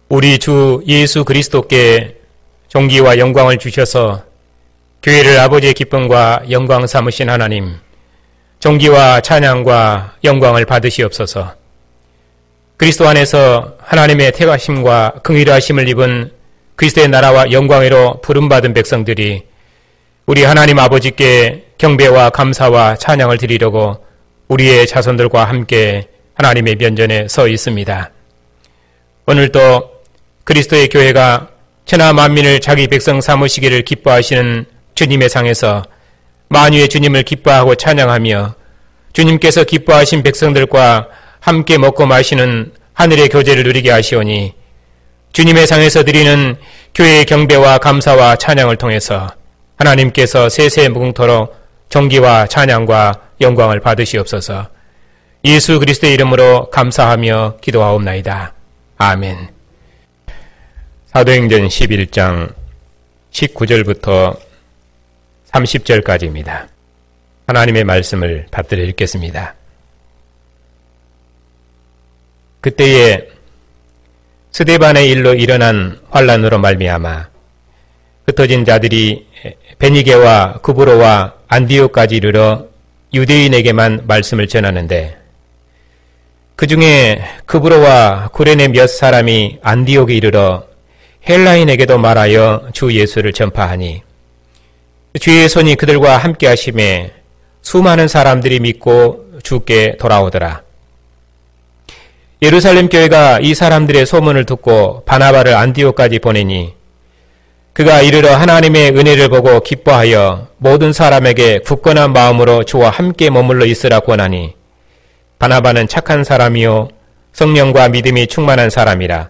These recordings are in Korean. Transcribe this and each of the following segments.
우리 주 예수 그리스도께 존귀와 영광을 주셔서 교회를 아버지의 기쁨과 영광 삼으신 하나님, 존귀와 찬양과 영광을 받으시옵소서. 그리스도 안에서 하나님의 택하심과 긍휼하심을 입은 그리스도의 나라와 영광으로 부름받은 백성들이 우리 하나님 아버지께 경배와 감사와 찬양을 드리려고 우리의 자손들과 함께 하나님의 면전에 서 있습니다. 오늘도 그리스도의 교회가 천하 만민을 자기 백성 삼으시기를 기뻐하시는 주님의 상에서 만유의 주님을 기뻐하고 찬양하며 주님께서 기뻐하신 백성들과 함께 먹고 마시는 하늘의 교제를 누리게 하시오니 주님의 상에서 드리는 교회의 경배와 감사와 찬양을 통해서 하나님께서 세세 무궁토록 존귀와 찬양과 영광을 받으시옵소서. 예수 그리스도의 이름으로 감사하며 기도하옵나이다. 아멘. 사도행전 11장 19절부터 30절까지입니다. 하나님의 말씀을 받들어 읽겠습니다. 그때에 스데반의 일로 일어난 환란으로 말미암아 흩어진 자들이 베니게와 구브로와 안디옥까지 이르러 유대인에게만 말씀을 전하는데 그 중에 구브로와 구레네 몇 사람이 안디옥에 이르러 헬라인에게도 말하여 주 예수를 전파하니 주의 손이 그들과 함께 하심에 수많은 사람들이 믿고 주께 돌아오더라. 예루살렘 교회가 이 사람들의 소문을 듣고 바나바를 안디옥까지 보내니 그가 이르러 하나님의 은혜를 보고 기뻐하여 모든 사람에게 굳건한 마음으로 주와 함께 머물러 있으라 권하니 바나바는 착한 사람이요 성령과 믿음이 충만한 사람이라.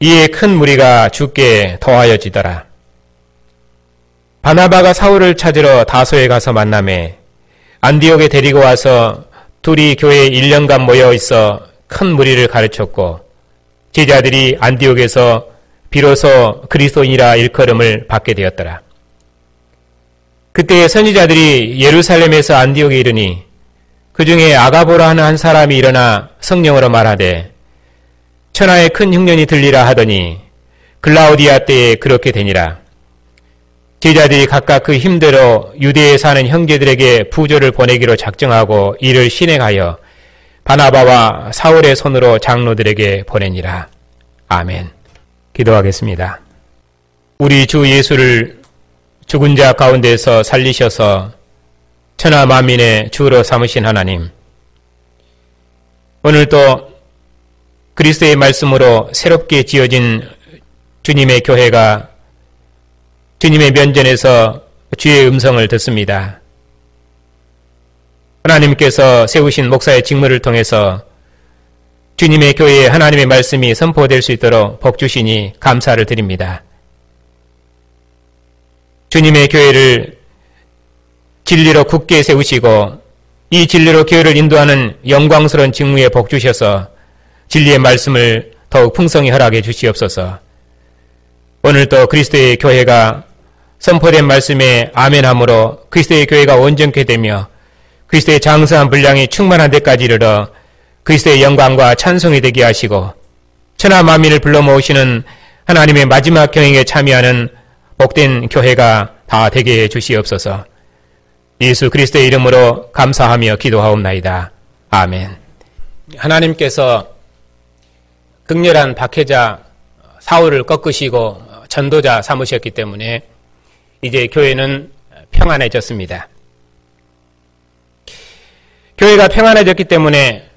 이에 큰 무리가 주께 더하여지더라. 바나바가 사울을 찾으러 다소에 가서 만나매 안디옥에 데리고 와서 둘이 교회에 1년간 모여 있어 큰 무리를 가르쳤고 제자들이 안디옥에서 비로소 그리스도인이라 일컬음을 받게 되었더라. 그때 선지자들이 예루살렘에서 안디옥에 이르니 그 중에 아가보라 하는 한 사람이 일어나 성령으로 말하되 천하에 큰 흉년이 들리라 하더니 글라우디아 때에 그렇게 되니라. 제자들이 각각 그 힘대로 유대에 사는 형제들에게 부조를 보내기로 작정하고 이를 실행하여 바나바와 사울의 손으로 장로들에게 보내니라. 아멘. 기도하겠습니다. 우리 주 예수를 죽은 자 가운데서 살리셔서 천하 만민의 주로 삼으신 하나님, 오늘도 그리스도의 말씀으로 새롭게 지어진 주님의 교회가 주님의 면전에서 주의 음성을 듣습니다. 하나님께서 세우신 목사의 직무를 통해서 주님의 교회에 하나님의 말씀이 선포될 수 있도록 복주시니 감사를 드립니다. 주님의 교회를 진리로 굳게 세우시고 이 진리로 교회를 인도하는 영광스러운 직무에 복주셔서 진리의 말씀을 더욱 풍성히 허락해 주시옵소서. 오늘도 그리스도의 교회가 선포된 말씀에 아멘함으로 그리스도의 교회가 온전케 되며 그리스도의 장성한 분량이 충만한 데까지 이르러 그리스도의 영광과 찬송이 되게 하시고 천하 만민을 불러 모으시는 하나님의 마지막 경영에 참여하는 복된 교회가 다 되게 해 주시옵소서. 예수 그리스도의 이름으로 감사하며 기도하옵나이다. 아멘. 하나님께서 극렬한 박해자 사울을 꺾으시고 전도자 삼으셨기 때문에 이제 교회는 평안해졌습니다. 교회가 평안해졌기 때문에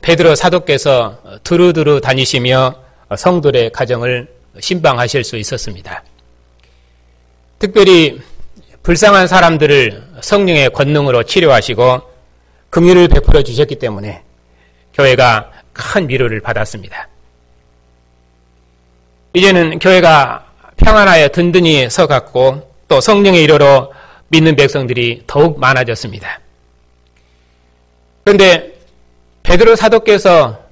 베드로 사도께서 두루두루 다니시며 성도의 가정을 신방하실 수 있었습니다. 특별히 불쌍한 사람들을 성령의 권능으로 치료하시고 긍휼을 베풀어 주셨기 때문에 교회가 큰 위로를 받았습니다. 이제는 교회가 평안하여 든든히 서갔고 또 성령의 이로로 믿는 백성들이 더욱 많아졌습니다. 그런데 베드로 사도께서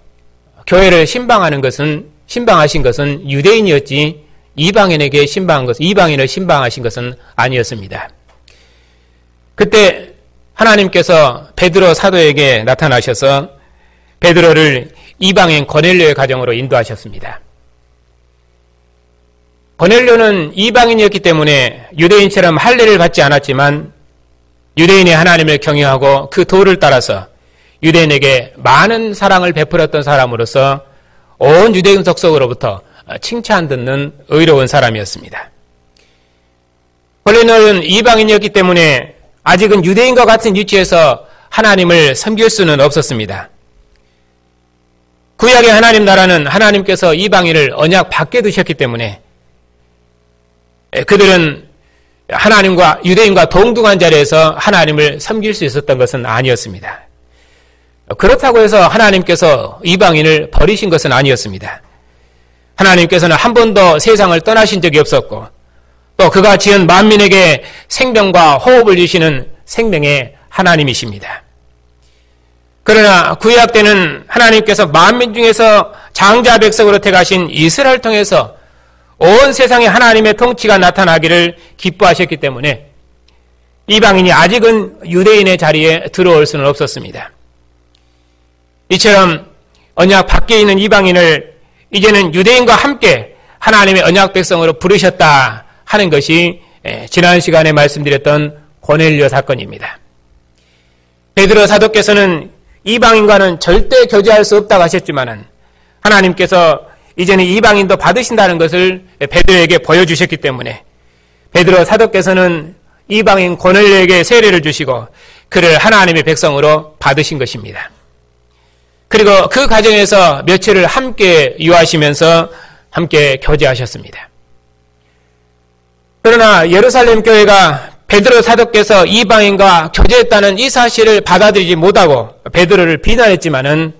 교회를 신방하신 것은 유대인이었지 이방인을 신방하신 것은 아니었습니다. 그때 하나님께서 베드로 사도에게 나타나셔서 베드로를 이방인 고넬료의 가정으로 인도하셨습니다. 고넬료는 이방인이었기 때문에 유대인처럼 할례를 받지 않았지만 유대인의 하나님을 경외하고 그 도를 따라서 유대인에게 많은 사랑을 베풀었던 사람으로서 온 유대인 족속으로부터 칭찬 듣는 의로운 사람이었습니다. 고넬료는 이방인이었기 때문에 아직은 유대인과 같은 위치에서 하나님을 섬길 수는 없었습니다. 구약의 하나님 나라는 하나님께서 이방인을 언약 밖에 두셨기 때문에 그들은 하나님과 유대인과 동등한 자리에서 하나님을 섬길 수 있었던 것은 아니었습니다. 그렇다고 해서 하나님께서 이방인을 버리신 것은 아니었습니다. 하나님께서는 한 번도 세상을 떠나신 적이 없었고 또 그가 지은 만민에게 생명과 호흡을 주시는 생명의 하나님이십니다. 그러나 구약 때는 하나님께서 만민 중에서 장자 백성으로 택하신 이스라엘을 통해서 온 세상에 하나님의 통치가 나타나기를 기뻐하셨기 때문에 이방인이 아직은 유대인의 자리에 들어올 수는 없었습니다. 이처럼 언약 밖에 있는 이방인을 이제는 유대인과 함께 하나님의 언약 백성으로 부르셨다 하는 것이 지난 시간에 말씀드렸던 고넬료 사건입니다. 베드로 사도께서는 이방인과는 절대 교제할 수 없다고 하셨지만은 하나님께서 이제는 이방인도 받으신다는 것을 베드로에게 보여주셨기 때문에 베드로 사도께서는 이방인 고넬료에게 세례를 주시고 그를 하나님의 백성으로 받으신 것입니다. 그리고 그 과정에서 며칠을 함께 유하시면서 함께 교제하셨습니다. 그러나 예루살렘 교회가 베드로 사도께서 이방인과 교제했다는 이 사실을 받아들이지 못하고 베드로를 비난했지만은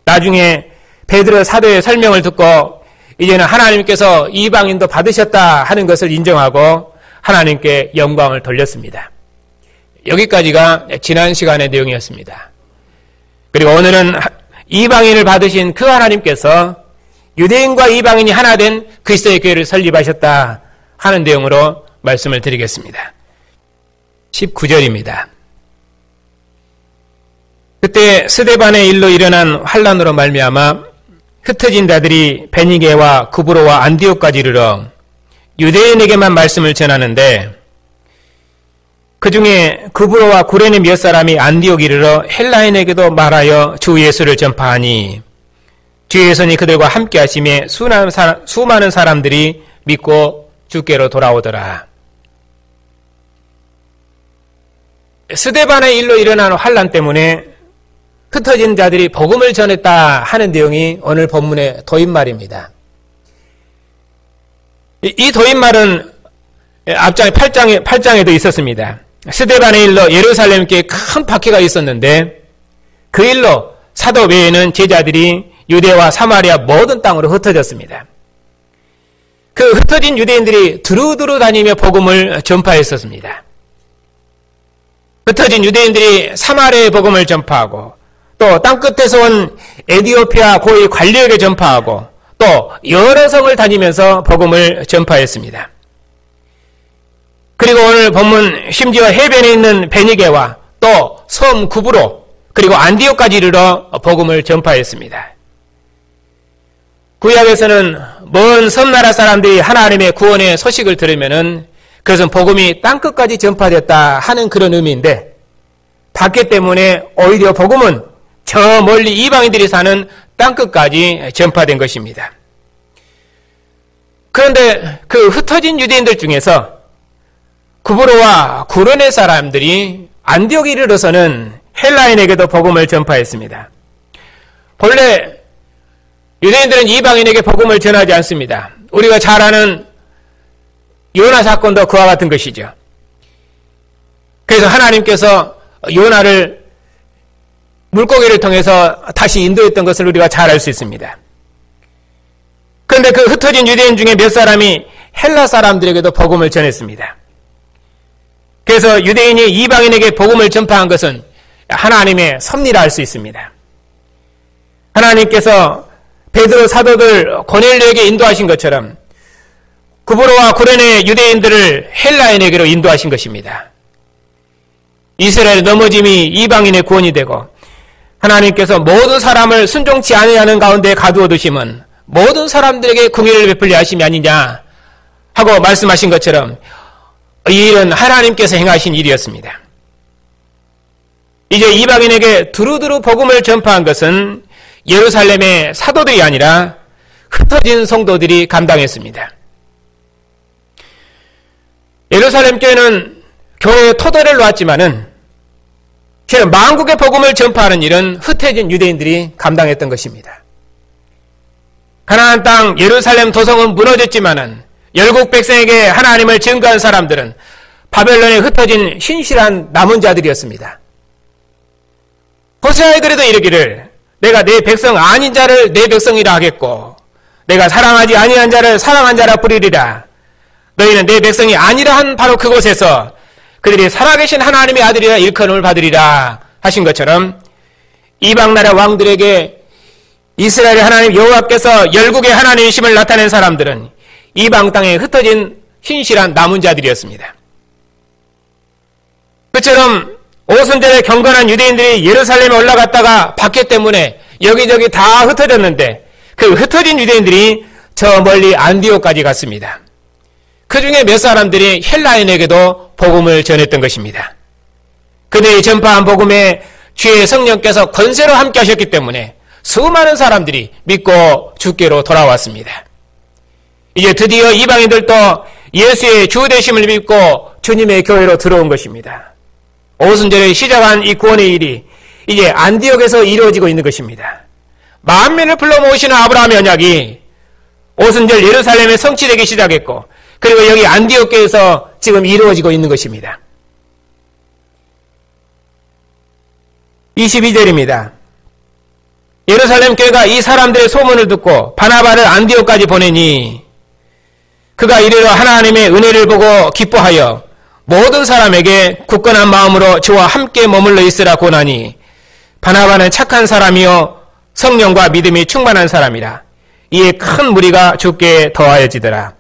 나중에 베드로 사도의 설명을 듣고 이제는 하나님께서 이방인도 받으셨다 하는 것을 인정하고 하나님께 영광을 돌렸습니다. 여기까지가 지난 시간의 내용이었습니다. 그리고 오늘은 이방인을 받으신 그 하나님께서 유대인과 이방인이 하나 된 그리스도의 교회를 설립하셨다 하는 내용으로 말씀을 드리겠습니다. 19절입니다. 그때 스데반의 일로 일어난 환란으로 말미암아 흩어진 자들이 베니게와 구브로와 안디옥까지 이르러 유대인에게만 말씀을 전하는데 그 중에 구브로와 구레네 몇 사람이 안디옥 이르러 헬라인에게도 말하여 주 예수를 전파하니 주 예수님이 그들과 함께 하심에 수많은 사람들이 믿고 주께로 돌아오더라. 스데반의 일로 일어난 환란 때문에 흩어진 자들이 복음을 전했다 하는 내용이 오늘 본문의 도입말입니다. 이 도입말은 앞장에 8장에도 있었습니다. 스데반의 일로 예루살렘께 큰 박해가 있었는데 그 일로 사도 외에는 제자들이 유대와 사마리아 모든 땅으로 흩어졌습니다. 그 흩어진 유대인들이 두루두루 다니며 복음을 전파했었습니다. 흩어진 유대인들이 사마리아의 복음을 전파하고 또 땅끝에서 온 에티오피아 고위 관리에게 전파하고 또 여러 성을 다니면서 복음을 전파했습니다. 그리고 오늘 본문 심지어 해변에 있는 베니게와 또 섬 구브로 그리고 안디옥까지 이르러 복음을 전파했습니다. 구약에서는 먼 섬나라 사람들이 하나님의 구원의 소식을 들으면은 그것은 복음이 땅끝까지 전파됐다 하는 그런 의미인데 박해 때문에 오히려 복음은 저 멀리 이방인들이 사는 땅끝까지 전파된 것입니다. 그런데 그 흩어진 유대인들 중에서 구브로와 구레네 사람들이 안디옥에 이르러서는 헬라인에게도 복음을 전파했습니다. 본래 유대인들은 이방인에게 복음을 전하지 않습니다. 우리가 잘 아는 요나 사건도 그와 같은 것이죠. 그래서 하나님께서 요나를 물고기를 통해서 다시 인도했던 것을 우리가 잘 알 수 있습니다. 그런데 그 흩어진 유대인 중에 몇 사람이 헬라 사람들에게도 복음을 전했습니다. 그래서 유대인이 이방인에게 복음을 전파한 것은 하나님의 섭리라 할 수 있습니다. 하나님께서 베드로 사도들 고넬료에게 인도하신 것처럼 구브로와 구레네 유대인들을 헬라인에게로 인도하신 것입니다. 이스라엘 넘어짐이 이방인의 구원이 되고 하나님께서 모든 사람을 순종치 아니하는 가운데 가두어 두심은 모든 사람들에게 긍휼을 베풀려 하심이 아니냐 하고 말씀하신 것처럼 이 일은 하나님께서 행하신 일이었습니다. 이제 이방인에게 두루두루 복음을 전파한 것은 예루살렘의 사도들이 아니라 흩어진 성도들이 감당했습니다. 예루살렘 교회는 교회의 토대를 놓았지만은 만국의 복음을 전파하는 일은 흩어진 유대인들이 감당했던 것입니다. 가나안 땅 예루살렘 도성은 무너졌지만은 열국 백성에게 하나님을 증거한 사람들은 바벨론에 흩어진 신실한 남은 자들이었습니다. 호세아에 그래도 이르기를 내가 내 백성 아닌 자를 내 백성이라 하겠고 내가 사랑하지 아니한 자를 사랑한 자라 부르리라. 너희는 내 백성이 아니라 한 바로 그곳에서 그들이 살아계신 하나님의 아들이라 일컬음을 받으리라 하신 것처럼 이방나라 왕들에게 이스라엘의 하나님 여호와께서 열국의 하나님이심을 나타낸 사람들은 이방 땅에 흩어진 신실한 남은 자들이었습니다. 그처럼 오순절에 경건한 유대인들이 예루살렘에 올라갔다가 박해 때문에 여기저기 다 흩어졌는데 그 흩어진 유대인들이 저 멀리 안디옥까지 갔습니다. 그 중에 몇 사람들이 헬라인에게도 복음을 전했던 것입니다. 그들이 전파한 복음에 주의 성령께서 권세로 함께 하셨기 때문에 수많은 사람들이 믿고 주께로 돌아왔습니다. 이제 드디어 이방인들도 예수의 주 되심을 믿고 주님의 교회로 들어온 것입니다. 오순절에 시작한 이 구원의 일이 이제 안디옥에서 이루어지고 있는 것입니다. 만민을 불러 모으시는 아브라함의 언약이 오순절 예루살렘에 성취되기 시작했고 그리고 여기 안디옥 교회에서 지금 이루어지고 있는 것입니다. 22절입니다. 예루살렘 교회가 이 사람들의 소문을 듣고 바나바를 안디옥까지 보내니 그가 이르러 하나님의 은혜를 보고 기뻐하여 모든 사람에게 굳건한 마음으로 저와 함께 머물러 있으라 권하니 바나바는 착한 사람이요 성령과 믿음이 충만한 사람이라. 이에 큰 무리가 주께 더하여지더라.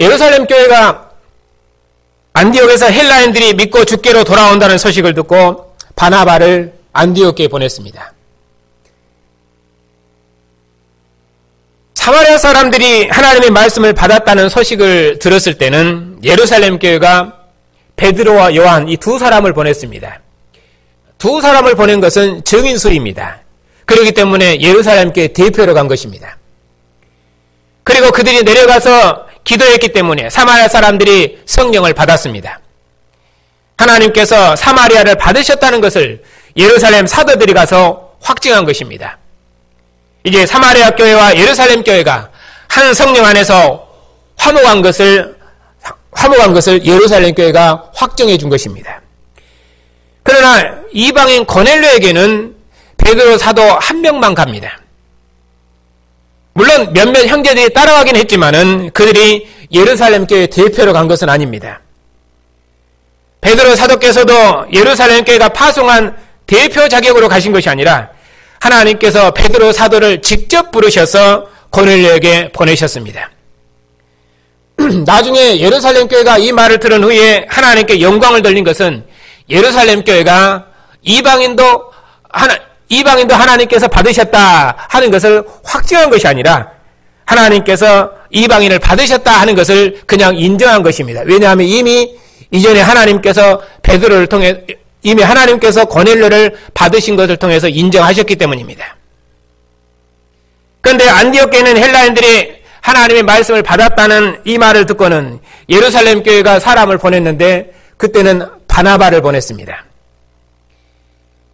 예루살렘 교회가 안디옥에서 헬라인들이 믿고 주께로 돌아온다는 소식을 듣고 바나바를 안디옥에 보냈습니다. 사마리아 사람들이 하나님의 말씀을 받았다는 소식을 들었을 때는 예루살렘 교회가 베드로와 요한 이 두 사람을 보냈습니다. 두 사람을 보낸 것은 증인수입니다. 그렇기 때문에 예루살렘 교회 대표로 간 것입니다. 그리고 그들이 내려가서 기도했기 때문에 사마리아 사람들이 성령을 받았습니다. 하나님께서 사마리아를 받으셨다는 것을 예루살렘 사도들이 가서 확증한 것입니다. 이제 사마리아 교회와 예루살렘 교회가 한 성령 안에서 화목한 것을 예루살렘 교회가 확정해 준 것입니다. 그러나 이방인 고넬료에게는 베드로 사도 한 명만 갑니다. 물론 몇몇 형제들이 따라가긴 했지만은 그들이 예루살렘 교회 대표로 간 것은 아닙니다. 베드로 사도께서도 예루살렘 교회가 파송한 대표 자격으로 가신 것이 아니라 하나님께서 베드로 사도를 직접 부르셔서 고넬료에게 보내셨습니다. 나중에 예루살렘 교회가 이 말을 들은 후에 하나님께 영광을 돌린 것은 예루살렘 교회가 이방인도 하나님께서 받으셨다 하는 것을 확증한 것이 아니라 하나님께서 이방인을 받으셨다 하는 것을 그냥 인정한 것입니다. 왜냐하면 이미 이전에 하나님께서 베드로를 통해 이미 하나님께서 고넬료를 받으신 것을 통해서 인정하셨기 때문입니다. 그런데 안디옥 교회는 헬라인들이 하나님의 말씀을 받았다는 이 말을 듣고는 예루살렘 교회가 사람을 보냈는데 그때는 바나바를 보냈습니다.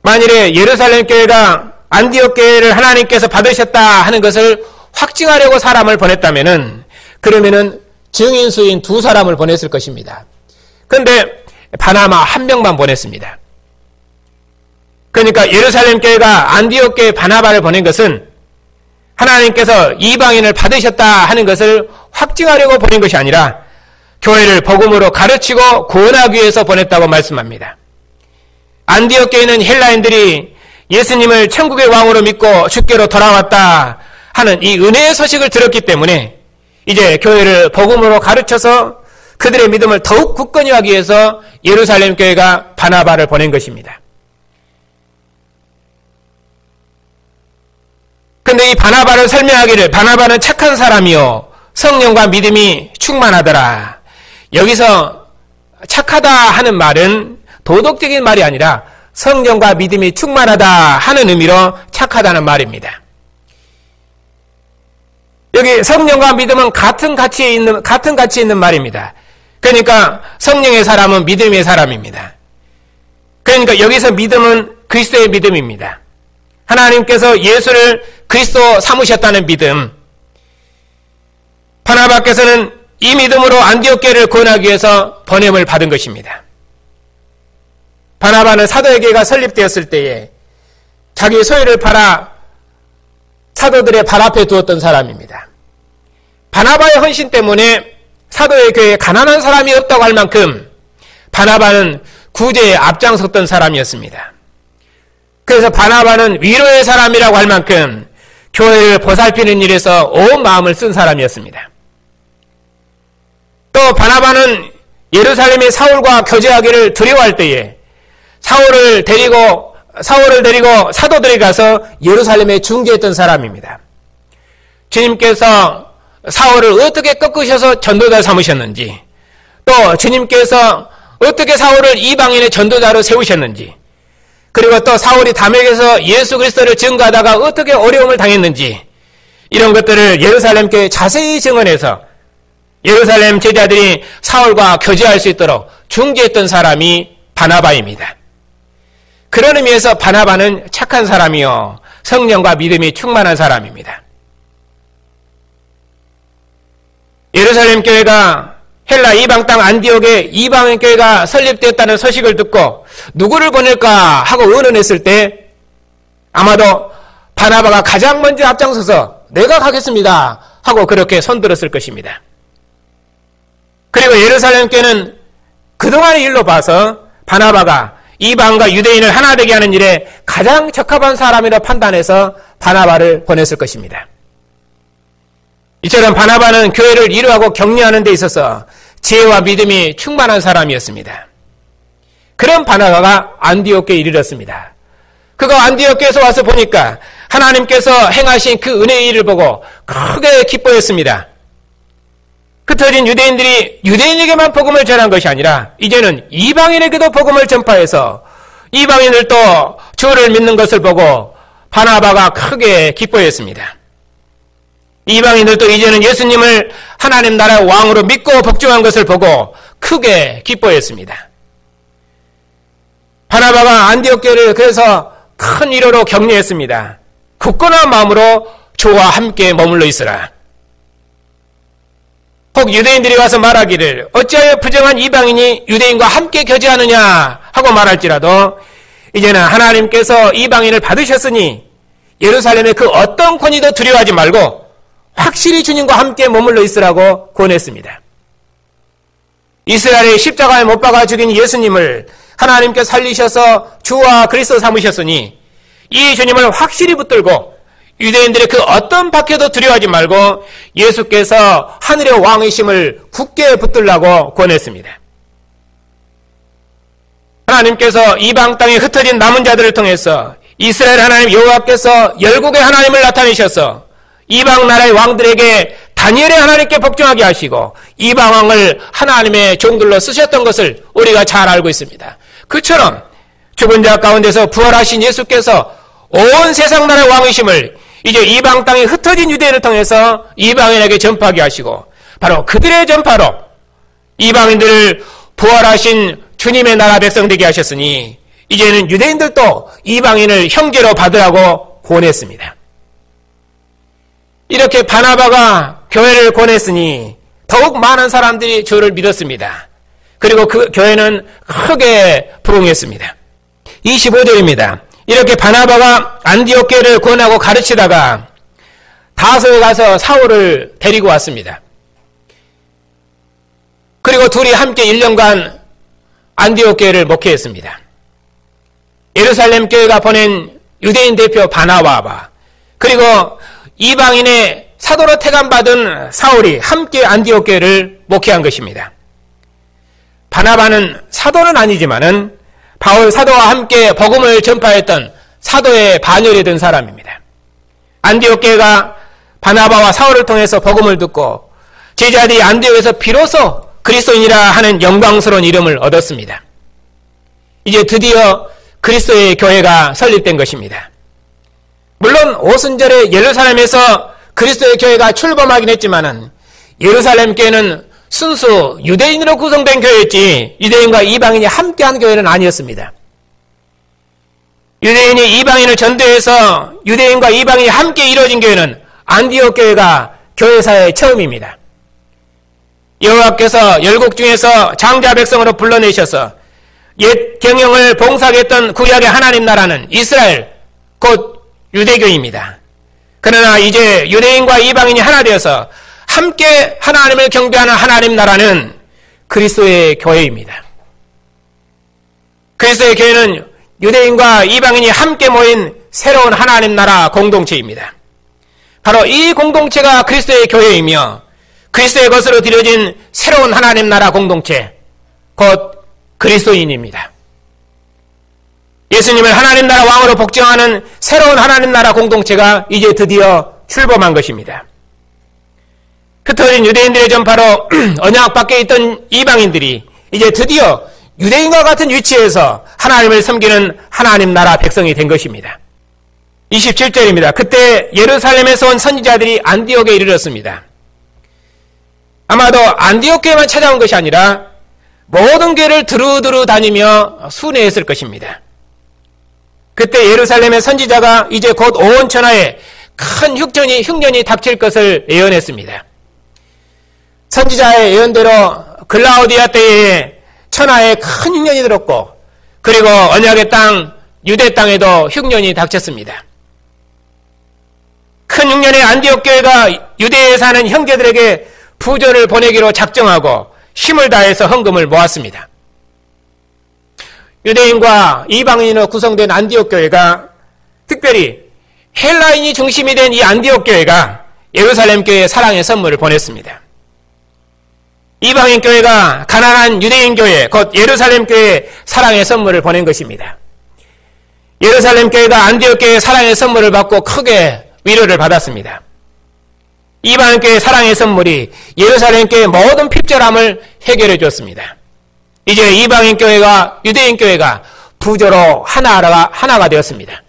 만일에 예루살렘 교회가 안디옥 교회를 하나님께서 받으셨다 하는 것을 확증하려고 사람을 보냈다면은 그러면은 증인수인 두 사람을 보냈을 것입니다. 그런데 바나바 한 명만 보냈습니다. 그러니까 예루살렘 교회가 안디옥 교회 바나바를 보낸 것은 하나님께서 이방인을 받으셨다 하는 것을 확증하려고 보낸 것이 아니라 교회를 복음으로 가르치고 구원하기 위해서 보냈다고 말씀합니다. 안디옥 교회는 헬라인들이 예수님을 천국의 왕으로 믿고 주께로 돌아왔다 하는 이 은혜의 소식을 들었기 때문에 이제 교회를 복음으로 가르쳐서 그들의 믿음을 더욱 굳건히 하기 위해서 예루살렘 교회가 바나바를 보낸 것입니다. 그런데 이 바나바를 설명하기를 바나바는 착한 사람이요 성령과 믿음이 충만하더라. 여기서 착하다 하는 말은 도덕적인 말이 아니라 성령과 믿음이 충만하다 하는 의미로 착하다는 말입니다. 여기 성령과 믿음은 같은 가치에 있는 말입니다. 그러니까 성령의 사람은 믿음의 사람입니다. 그러니까 여기서 믿음은 그리스도의 믿음입니다. 하나님께서 예수를 그리스도 삼으셨다는 믿음. 바나바께서는 이 믿음으로 안디옥 교회를 구원하기 위해서 번임을 받은 것입니다. 바나바는 사도의 교회가 설립되었을 때에 자기 소유를 팔아 사도들의 발 앞에 두었던 사람입니다. 바나바의 헌신 때문에 사도의 교회에 가난한 사람이 없다고 할 만큼 바나바는 구제에 앞장섰던 사람이었습니다. 그래서 바나바는 위로의 사람이라고 할 만큼 교회를 보살피는 일에서 온 마음을 쓴 사람이었습니다. 또 바나바는 예루살렘의 사울과 교제하기를 두려워할 때에 사울을 데리고 사도들이 가서 예루살렘에 중재했던 사람입니다. 주님께서 사울을 어떻게 꺾으셔서 전도자 삼으셨는지, 또 주님께서 어떻게 사울을 이방인의 전도자로 세우셨는지, 그리고 또 사울이 담에게서 예수 그리스도를 증거하다가 어떻게 어려움을 당했는지, 이런 것들을 예루살렘 교회에 자세히 증언해서 예루살렘 제자들이 사울과 교제할 수 있도록 중재했던 사람이 바나바입니다. 그런 의미에서 바나바는 착한 사람이요 성령과 믿음이 충만한 사람입니다. 예루살렘 교회가 헬라 이방 땅 안디옥에 이방인 교회가 설립됐다는 소식을 듣고 누구를 보낼까 하고 의논했을 때 아마도 바나바가 가장 먼저 앞장서서 내가 가겠습니다 하고 그렇게 손들었을 것입니다. 그리고 예루살렘 교회는 그동안의 일로 봐서 바나바가 이방과 유대인을 하나 되게 하는 일에 가장 적합한 사람이라 판단해서 바나바를 보냈을 것입니다. 이처럼 바나바는 교회를 이루하고 격려하는 데 있어서 지혜와 믿음이 충만한 사람이었습니다. 그런 바나바가 안디옥 교회에 이르렀습니다. 그가 안디옥 교회에서 와서 보니까 하나님께서 행하신 그 은혜의 일을 보고 크게 기뻐했습니다. 흩어진 유대인들이 유대인에게만 복음을 전한 것이 아니라 이제는 이방인에게도 복음을 전파해서 이방인들도 주를 믿는 것을 보고 바나바가 크게 기뻐했습니다. 이방인들도 이제는 예수님을 하나님 나라의 왕으로 믿고 복종한 것을 보고 크게 기뻐했습니다. 바나바가 안디옥 교회를 그래서 큰 위로로 격려했습니다. 굳건한 마음으로 주와 함께 머물러 있으라. 혹 유대인들이 와서 말하기를 어찌하여 부정한 이방인이 유대인과 함께 교제하느냐 하고 말할지라도 이제는 하나님께서 이방인을 받으셨으니 예루살렘의 그 어떤 권위도 두려워하지 말고 확실히 주님과 함께 머물러 있으라고 권했습니다. 이스라엘의 십자가에 못 박아 죽인 예수님을 하나님께 살리셔서 주와 그리스도 삼으셨으니 이 주님을 확실히 붙들고 유대인들의 그 어떤 박해도 두려워하지 말고 예수께서 하늘의 왕이심을 굳게 붙들라고 권했습니다. 하나님께서 이방 땅에 흩어진 남은 자들을 통해서 이스라엘 하나님 여호와께서 열국의 하나님을 나타내셔서 이방 나라의 왕들에게 다니엘의 하나님께 복종하게 하시고 이방 왕을 하나님의 종들로 쓰셨던 것을 우리가 잘 알고 있습니다. 그처럼 죽은 자 가운데서 부활하신 예수께서 온 세상 나라의 왕이심을 이제 이방 땅에 흩어진 유대인을 통해서 이방인에게 전파하게 하시고 바로 그들의 전파로 이방인들을 부활하신 주님의 나라 백성 되게 하셨으니 이제는 유대인들도 이방인을 형제로 받으라고 권했습니다. 이렇게 바나바가 교회를 권했으니 더욱 많은 사람들이 주를 믿었습니다. 그리고 그 교회는 크게 부흥했습니다. 25절입니다. 이렇게 바나바가 안디옥 교회를 권하고 가르치다가 다소에 가서 사울을 데리고 왔습니다. 그리고 둘이 함께 1년간 안디옥 교회를 목회했습니다. 예루살렘 교회가 보낸 유대인 대표 바나바와 그리고 이방인의 사도로 택함받은 사울이 함께 안디옥 교회를 목회한 것입니다. 바나바는 사도는 아니지만은 바울 사도와 함께 복음을 전파했던 사도의 반열에 든 사람입니다. 안디옥 교회가 바나바와 사울을 통해서 복음을 듣고 제자들이 안디옥에서 비로소 그리스도인이라 하는 영광스러운 이름을 얻었습니다. 이제 드디어 그리스도의 교회가 설립된 것입니다. 물론 오순절에 예루살렘에서 그리스도의 교회가 출범하긴 했지만은 예루살렘 교회는 순수 유대인으로 구성된 교회였지 유대인과 이방인이 함께한 교회는 아니었습니다. 유대인이 이방인을 전도해서 유대인과 이방인이 함께 이루어진 교회는 안디옥 교회가 교회사의 처음입니다. 여호와께서 열국 중에서 장자 백성으로 불러내셔서 옛 경영을 봉사하게 했던 구약의 하나님 나라는 이스라엘 곧 유대교입니다. 그러나 이제 유대인과 이방인이 하나 되어서 함께 하나님을 경배하는 하나님 나라는 그리스도의 교회입니다. 그리스도의 교회는 유대인과 이방인이 함께 모인 새로운 하나님 나라 공동체입니다. 바로 이 공동체가 그리스도의 교회이며 그리스도의 것으로 드려진 새로운 하나님 나라 공동체, 곧 그리스도인입니다. 예수님을 하나님 나라 왕으로 복종하는 새로운 하나님 나라 공동체가 이제 드디어 출범한 것입니다. 흩어진 유대인들의 전파로 언약 밖에 있던 이방인들이 이제 드디어 유대인과 같은 위치에서 하나님을 섬기는 하나님 나라 백성이 된 것입니다. 27절입니다. 그때 예루살렘에서 온 선지자들이 안디옥에 이르렀습니다. 아마도 안디옥 교회만 찾아온 것이 아니라 모든 교회를 두루두루 다니며 순회했을 것입니다. 그때 예루살렘의 선지자가 이제 곧 온 천하에 큰 흉년이 닥칠 것을 예언했습니다. 선지자의 예언대로 글라우디아 때에 천하에 큰 흉년이 들었고 그리고 언약의 땅 유대 땅에도 흉년이 닥쳤습니다. 큰 흉년의 안디옥 교회가 유대에 사는 형제들에게 부조를 보내기로 작정하고 힘을 다해서 헌금을 모았습니다. 유대인과 이방인으로 구성된 안디옥 교회가 특별히 헬라인이 중심이 된 이 안디옥 교회가 예루살렘 교회에 사랑의 선물을 보냈습니다. 이방인 교회가 가난한 유대인 교회, 곧 예루살렘 교회에 사랑의 선물을 보낸 것입니다. 예루살렘 교회가 안디옥 교회의 사랑의 선물을 받고 크게 위로를 받았습니다. 이방인 교회의 사랑의 선물이 예루살렘 교회의 모든 핍절함을 해결해 줬습니다. 이제 이방인 교회가 유대인 교회가 부조로 하나가 되었습니다.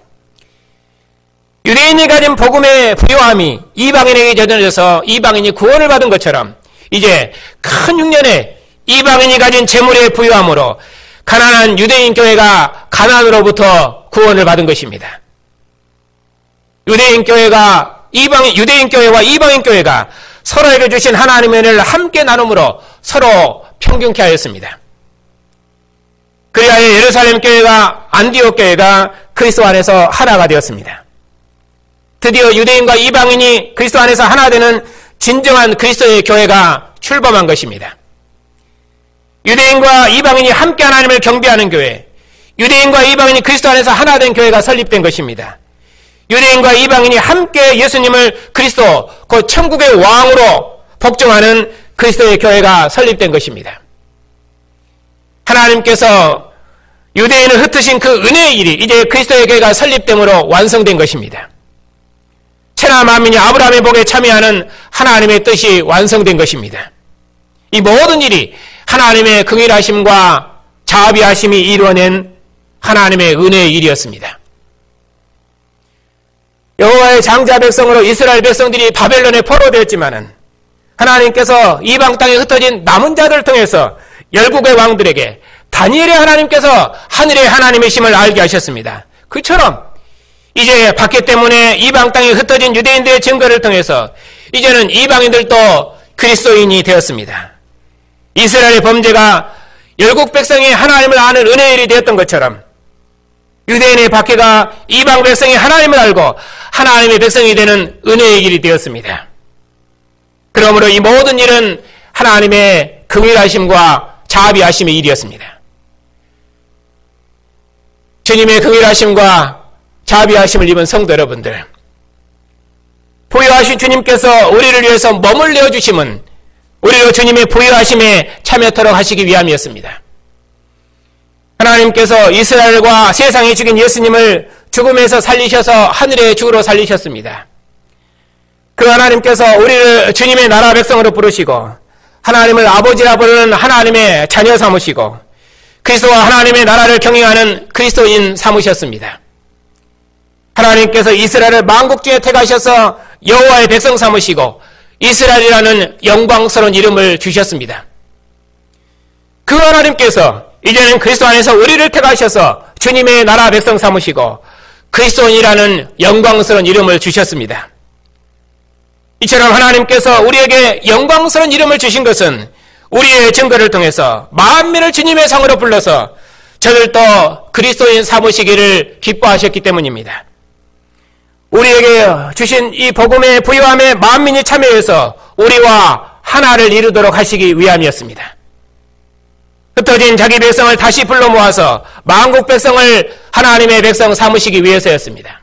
유대인이 가진 복음의 부요함이 이방인에게 전해져서 이방인이 구원을 받은 것처럼 이제 큰 흉년에 이방인이 가진 재물의 부요함으로 가난한 유대인 교회가 가난으로부터 구원을 받은 것입니다. 유대인 교회와 이방인 교회가 서로에게 주신 하나님의 은혜를 함께 나눔으로 서로 평균케 하였습니다. 그리하여 예루살렘 교회가 안디옥 교회가 그리스도 안에서 하나가 되었습니다. 드디어 유대인과 이방인이 그리스도 안에서 하나 되는 진정한 그리스도의 교회가 출범한 것입니다. 유대인과 이방인이 함께 하나님을 경배하는 교회, 유대인과 이방인이 그리스도 안에서 하나 된 교회가 설립된 것입니다. 유대인과 이방인이 함께 예수님을 그리스도, 곧 천국의 왕으로 복종하는 그리스도의 교회가 설립된 것입니다. 하나님께서 유대인을 흩으신 그 은혜의 일이 이제 그리스도의 교회가 설립됨으로 완성된 것입니다. 천하 만민이 아브라함의 복에 참여하는 하나님의 뜻이 완성된 것입니다. 이 모든 일이 하나님의 긍휼하심과 자비하심이 이루어낸 하나님의 은혜의 일이었습니다. 여호와의 장자 백성으로 이스라엘 백성들이 바벨론에 포로되었지만은 하나님께서 이방 땅에 흩어진 남은 자들을 통해서 열국의 왕들에게 다니엘의 하나님께서 하늘의 하나님이심을 알게 하셨습니다. 그처럼 이제 박해 때문에 이방 땅에 흩어진 유대인들의 증거를 통해서 이제는 이방인들도 그리스도인이 되었습니다. 이스라엘의 범죄가 열국 백성이 하나님을 아는 은혜의 일이 되었던 것처럼 유대인의 박해가 이방 백성이 하나님을 알고 하나님의 백성이 되는 은혜의 일이 되었습니다. 그러므로 이 모든 일은 하나님의 긍휼하심과 자비하심의 일이었습니다. 주님의 긍휼하심과 자비하심을 입은 성도 여러분들, 부요하신 주님께서 우리를 위해서 몸을 내어주심은 우리로 주님의 부요하심에 참여토록 하시기 위함이었습니다. 하나님께서 이스라엘과 세상에 죽인 예수님을 죽음에서 살리셔서 하늘의 주로 살리셨습니다. 그 하나님께서 우리를 주님의 나라 백성으로 부르시고 하나님을 아버지라 부르는 하나님의 자녀 삼으시고 그리스도와 하나님의 나라를 경영하는 그리스도인 삼으셨습니다. 하나님께서 이스라엘을 만국 중에 택하셔서 여호와의 백성 삼으시고 이스라엘이라는 영광스러운 이름을 주셨습니다. 그 하나님께서 이제는 그리스도 안에서 우리를 택하셔서 주님의 나라 백성 삼으시고 그리스도인이라는 영광스러운 이름을 주셨습니다. 이처럼 하나님께서 우리에게 영광스러운 이름을 주신 것은 우리의 증거를 통해서 만민을 주님의 상으로 불러서 저들도 그리스도인 삼으시기를 기뻐하셨기 때문입니다. 우리에게 주신 이 복음의 부요함에 만민이 참여해서 우리와 하나를 이루도록 하시기 위함이었습니다. 흩어진 자기 백성을 다시 불러 모아서 만국 백성을 하나님의 백성 삼으시기 위해서였습니다.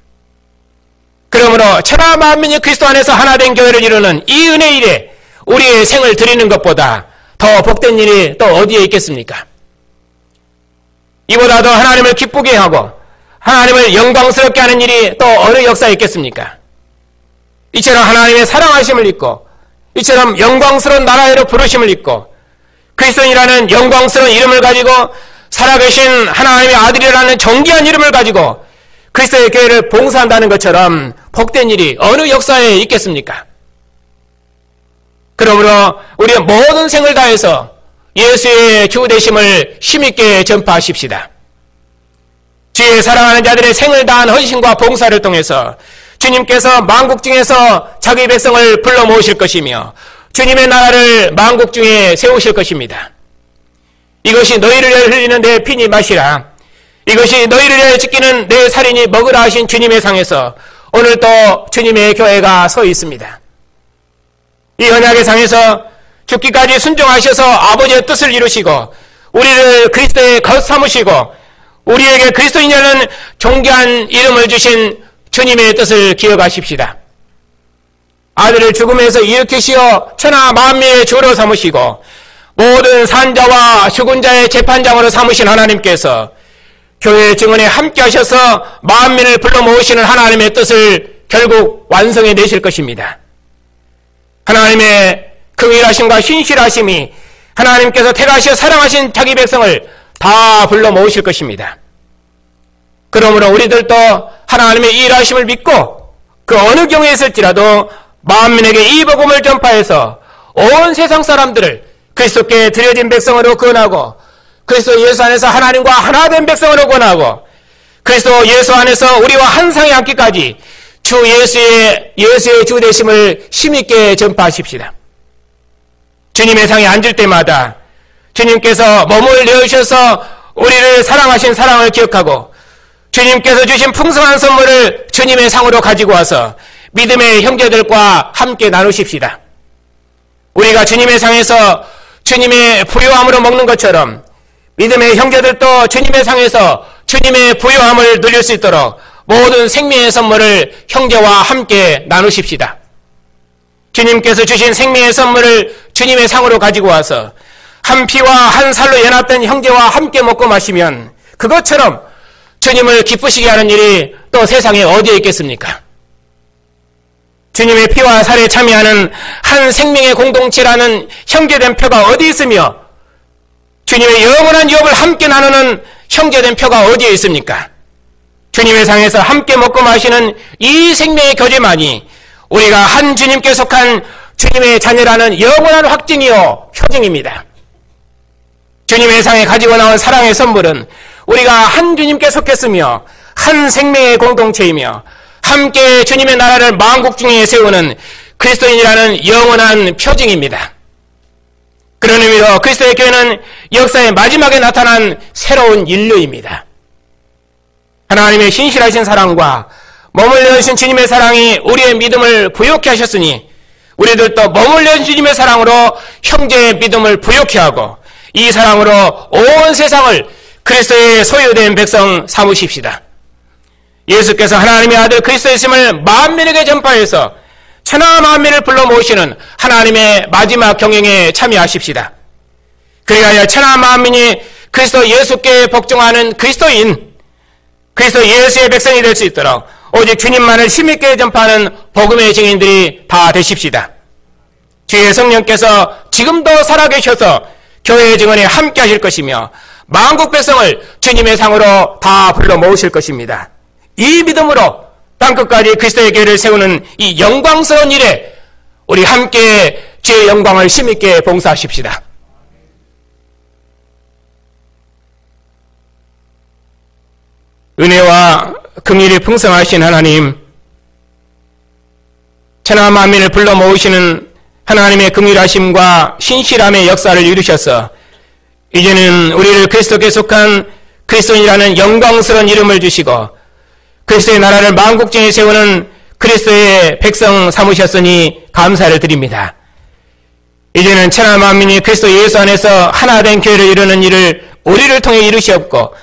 그러므로 천하 만민이 그리스도 안에서 하나 된 교회를 이루는 이 은혜 일에 우리의 생을 드리는 것보다 더 복된 일이 또 어디에 있겠습니까? 이보다 더 하나님을 기쁘게 하고 하나님을 영광스럽게 하는 일이 또 어느 역사에 있겠습니까? 이처럼 하나님의 사랑하심을 입고 이처럼 영광스러운 나라로 부르심을 입고 그리스도인이라는 영광스러운 이름을 가지고 살아계신 하나님의 아들이라는 존귀한 이름을 가지고 그리스도의 교회를 봉사한다는 것처럼 복된 일이 어느 역사에 있겠습니까? 그러므로 우리의 모든 생을 다해서 예수의 주 되심을 힘있게 전파하십시다. 주의 사랑하는 자들의 생을 다한 헌신과 봉사를 통해서 주님께서 만국 중에서 자기 백성을 불러 모으실 것이며 주님의 나라를 만국 중에 세우실 것입니다. 이것이 너희를 위해 흘리는 내 피니 마시라. 이것이 너희를 위해 지키는 내 살인이 먹으라 하신 주님의 상에서 오늘도 주님의 교회가 서 있습니다. 이 언약의 상에서 죽기까지 순종하셔서 아버지의 뜻을 이루시고 우리를 그리스도의 것 삼으시고 우리에게 그리스도인이라는 존귀한 이름을 주신 주님의 뜻을 기억하십시다. 아들을 죽음에서 일으키시어 천하 만민의 주로 삼으시고 모든 산자와 죽은 자의 재판장으로 삼으신 하나님께서 교회의 증언에 함께 하셔서 만민을 불러 모으시는 하나님의 뜻을 결국 완성해 내실 것입니다. 하나님의 긍휼하심과 신실하심이 하나님께서 택하시어 사랑하신 자기 백성을 다 불러 모으실 것입니다. 그러므로 우리들도 하나님의 이 일하심을 믿고 그 어느 경우에 있을지라도 만민에게 이 복음을 전파해서 온 세상 사람들을 그리스도께 드려진 백성으로 권하고 그리스도 예수 안에서 하나님과 하나 된 백성으로 권하고 그리스도 예수 안에서 우리와 한 상에 앉기까지 주 예수의 주 되심을 힘있게 전파하십시다. 주님의 상에 앉을 때마다 주님께서 몸을 내어주셔서 우리를 사랑하신 사랑을 기억하고 주님께서 주신 풍성한 선물을 주님의 상으로 가지고 와서 믿음의 형제들과 함께 나누십시다. 우리가 주님의 상에서 주님의 부요함으로 먹는 것처럼 믿음의 형제들도 주님의 상에서 주님의 부요함을 누릴 수 있도록 모든 생명의 선물을 형제와 함께 나누십시다. 주님께서 주신 생명의 선물을 주님의 상으로 가지고 와서 한 피와 한 살로 연합된 형제와 함께 먹고 마시면 그것처럼 주님을 기쁘시게 하는 일이 또 세상에 어디에 있겠습니까? 주님의 피와 살에 참여하는 한 생명의 공동체라는 형제된 표가 어디 있으며 주님의 영원한 유업을 함께 나누는 형제된 표가 어디에 있습니까? 주님의 상에서 함께 먹고 마시는 이 생명의 교제만이 우리가 한 주님께 속한 주님의 자녀라는 영원한 확증이요 표징입니다. 주님의 상에 가지고 나온 사랑의 선물은 우리가 한 주님께 속했으며 한 생명의 공동체이며 함께 주님의 나라를 만국 중에 세우는 그리스도인이라는 영원한 표징입니다. 그런 의미로 그리스도의 교회는 역사의 마지막에 나타난 새로운 인류입니다. 하나님의 신실하신 사랑과 머물러 주신 주님의 사랑이 우리의 믿음을 부욕케 하셨으니 우리들도 머물러 주신 주님의 사랑으로 형제의 믿음을 부욕케 하고 이 사랑으로 온 세상을 그리스도의 소유된 백성 삼으십시다. 예수께서 하나님의 아들 그리스도이심을 만민에게 전파해서 천하 만민을 불러 모으시는 하나님의 마지막 경영에 참여하십시다. 그리하여 천하 만민이 그리스도 예수께 복종하는 그리스도인, 그리스도 예수의 백성이 될 수 있도록 오직 주님만을 힘있게 전파하는 복음의 증인들이 다 되십시다. 주의 성령께서 지금도 살아계셔서 교회의 증언에 함께 하실 것이며 만국 백성을 주님의 상으로 다 불러 모으실 것입니다. 이 믿음으로 땅끝까지 그리스도의 교회를 세우는 이 영광스러운 일에 우리 함께 주의 영광을 힘있게 봉사하십시다. 은혜와 긍휼이 풍성하신 하나님, 천하 만민을 불러 모으시는 하나님의 긍휼하심과 신실함의 역사를 이루셔서 이제는 우리를 그리스도께 속한 그리스도인이라는 영광스러운 이름을 주시고 그리스도의 나라를 만국중에 세우는 그리스도의 백성 삼으셨으니 감사를 드립니다. 이제는 천하 만민이 그리스도 예수 안에서 하나 된 교회를 이루는 일을 우리를 통해 이루시옵고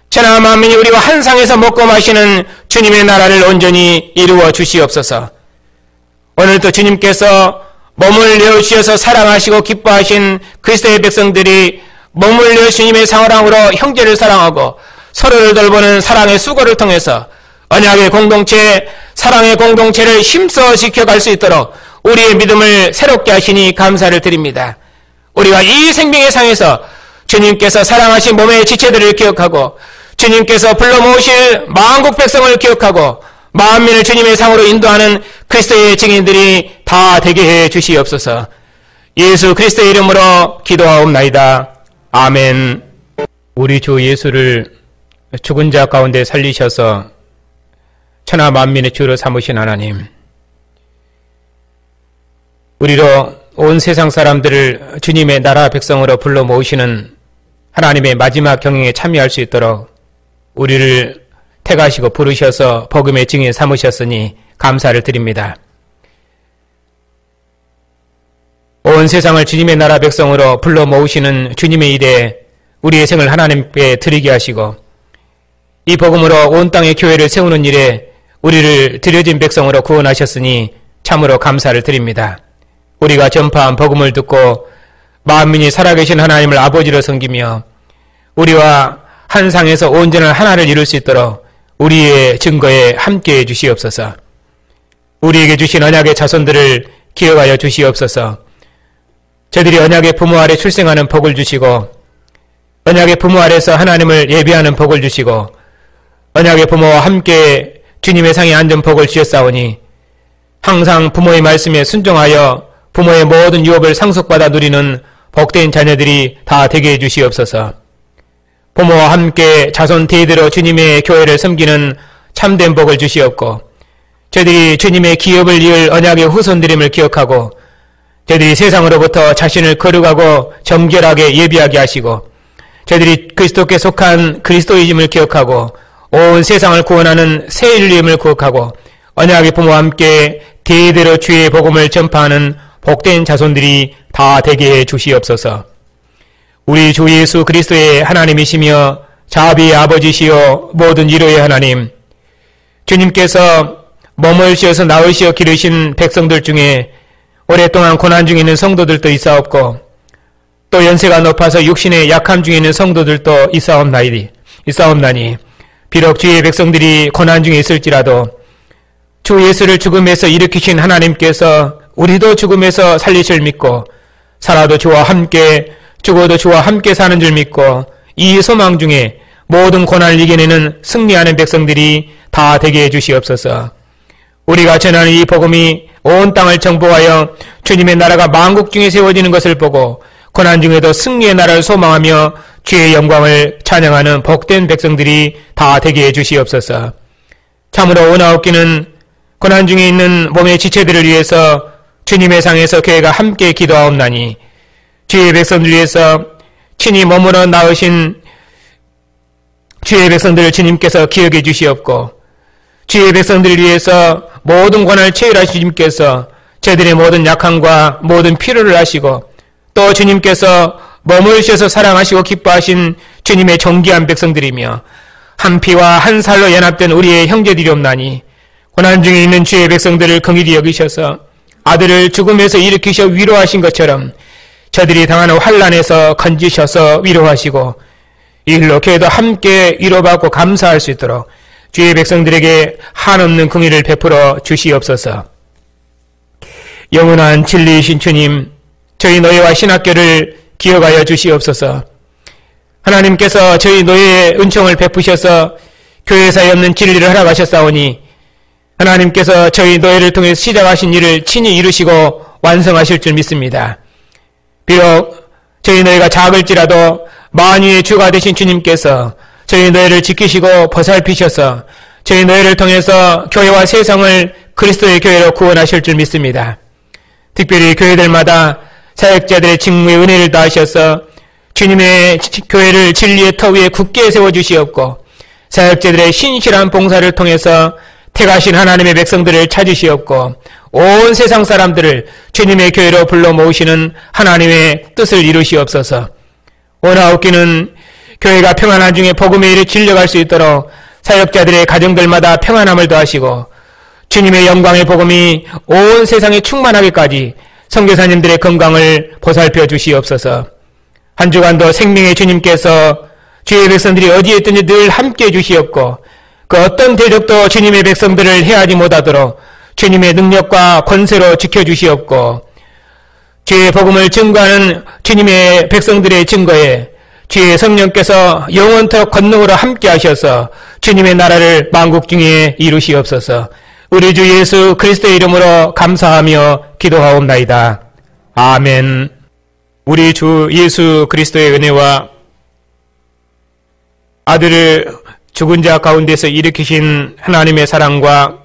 천하 만민이 우리와 한 상에서 먹고 마시는 주님의 나라를 온전히 이루어 주시옵소서. 오늘도 주님께서 몸을 내어주셔서 사랑하시고 기뻐하신 그리스도의 백성들이 몸을 내어 주님의 사랑으로 형제를 사랑하고 서로를 돌보는 사랑의 수고를 통해서 언약의 공동체, 사랑의 공동체를 힘써 지켜갈 수 있도록 우리의 믿음을 새롭게 하시니 감사를 드립니다. 우리가 이 생명의 상에서 주님께서 사랑하신 몸의 지체들을 기억하고 주님께서 불러 모으실 만국 백성을 기억하고 만민을 주님의 상으로 인도하는 그리스도의 증인들이 다 되게 해 주시옵소서. 예수 그리스도의 이름으로 기도하옵나이다. 아멘. 우리 주 예수를 죽은 자 가운데 살리셔서 천하 만민의 주로 삼으신 하나님, 우리로 온 세상 사람들을 주님의 나라 백성으로 불러 모으시는 하나님의 마지막 경영에 참여할 수 있도록 우리를 택하시고 부르셔서 복음의 증인 삼으셨으니 감사를 드립니다. 온 세상을 주님의 나라 백성으로 불러 모으시는 주님의 일에 우리의 생을 하나님께 드리게 하시고 이 복음으로 온 땅의 교회를 세우는 일에 우리를 드려진 백성으로 구원하셨으니 참으로 감사를 드립니다. 우리가 전파한 복음을 듣고 만민이 살아계신 하나님을 아버지로 섬기며 우리와 한 상에서 온전한 하나를 이룰 수 있도록 우리의 증거에 함께해 주시옵소서. 우리에게 주신 언약의 자손들을 기억하여 주시옵소서. 저들이 언약의 부모 아래 출생하는 복을 주시고 언약의 부모 아래서 하나님을 예배하는 복을 주시고 언약의 부모와 함께 주님의 상에 앉은 복을 주셨사오니 항상 부모의 말씀에 순종하여 부모의 모든 유업을 상속받아 누리는 복된 자녀들이 다 되게 해 주시옵소서. 부모와 함께 자손 대대로 주님의 교회를 섬기는 참된 복을 주시옵고 저들이 주님의 기업을 이을 언약의 후손들임을 기억하고 저들이 세상으로부터 자신을 거룩하고 정결하게 예비하게 하시고 저들이 그리스도께 속한 그리스도이심을 기억하고 온 세상을 구원하는 새 인류임을 기억하고 언약의 부모와 함께 대대로 주의 복음을 전파하는 복된 자손들이 다 되게 해 주시옵소서. 우리 주 예수 그리스도의 하나님이시며 자비의 아버지시요 모든 위로의 하나님, 주님께서 몸을 씌어서 나으시어 기르신 백성들 중에 오랫동안 고난 중에 있는 성도들도 있사옵고 또 연세가 높아서 육신의 약함 중에 있는 성도들도 있사옵나니 비록 주의 백성들이 고난 중에 있을지라도 주 예수를 죽음에서 일으키신 하나님께서 우리도 죽음에서 살리실 믿고 살아도 주와 함께 죽어도 주와 함께 사는 줄 믿고 이 소망 중에 모든 고난을 이겨내는 승리하는 백성들이 다 되게 해 주시옵소서. 우리가 전하는 이 복음이 온 땅을 정복하여 주님의 나라가 만국 중에 세워지는 것을 보고 고난 중에도 승리의 나라를 소망하며 주의 영광을 찬양하는 복된 백성들이 다 되게 해 주시옵소서. 참으로 은하옵기는 고난 중에 있는 몸의 지체들을 위해서 주님의 상에서 교회가 함께 기도하옵나니 주의 백성들 위해서 친히 몸으로 나으신 주의 백성들을 주님께서 기억해 주시옵고 주의 백성들을 위해서 모든 고난을 체휼하신 주님께서 저들의 모든 약함과 모든 필요를 아시고 또 주님께서 몸을 씌어서 사랑하시고 기뻐하신 주님의 존귀한 백성들이며 한 피와 한 살로 연합된 우리의 형제들이옵나니 고난 중에 있는 주의 백성들을 긍휼히 여기셔서 아들을 죽음에서 일으키셔 위로하신 것처럼 저들이 당하는 환난에서 건지셔서 위로하시고 이 일로 교회도 함께 위로받고 감사할 수 있도록 주의 백성들에게 한없는 긍휼을 베풀어 주시옵소서. 영원한 진리이신 주님, 저희 노예와 신학교를 기억하여 주시옵소서. 하나님께서 저희 노예의 은총을 베푸셔서 교회 사이에 없는 진리를 허락하셨사오니 하나님께서 저희 노예를 통해 시작하신 일을 친히 이루시고 완성하실 줄 믿습니다. 비록 저희 노예가 작을지라도 만유의 주가 되신 주님께서 저희 노예를 지키시고 보살피셔서 저희 노예를 통해서 교회와 세상을 그리스도의 교회로 구원하실 줄 믿습니다. 특별히 교회들마다 사역자들의 직무에 은혜를 다하셔서 주님의 교회를 진리의 터 위에 굳게 세워주시옵고 사역자들의 신실한 봉사를 통해서 택하신 하나님의 백성들을 찾으시옵고 온 세상 사람들을 주님의 교회로 불러 모으시는 하나님의 뜻을 이루시옵소서. 원하옵기는 교회가 평안한 중에 복음의 일에 진력할 수 있도록 사역자들의 가정들마다 평안함을 더하시고 주님의 영광의 복음이 온 세상에 충만하기까지 선교사님들의 건강을 보살펴 주시옵소서. 한 주간도 생명의 주님께서 주의 백성들이 어디에 있든지 늘 함께해 주시옵고 그 어떤 대적도 주님의 백성들을 해하지 못하도록 주님의 능력과 권세로 지켜주시옵고 주의 복음을 증거하는 주님의 백성들의 증거에 주의 성령께서 영원토록 권능으로 함께 하셔서 주님의 나라를 만국 중에 이루시옵소서. 우리 주 예수 그리스도의 이름으로 감사하며 기도하옵나이다. 아멘. 우리 주 예수 그리스도의 은혜와 아들을 죽은 자 가운데서 일으키신 하나님의 사랑과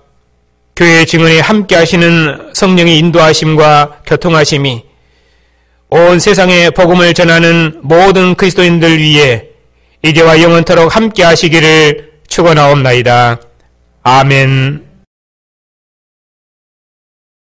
교회의 증언에 함께 하시는 성령의 인도하심과 교통하심이 온 세상에 복음을 전하는 모든 그리스도인들 위해 이제와 영원토록 함께 하시기를 축원하옵나이다. 아멘.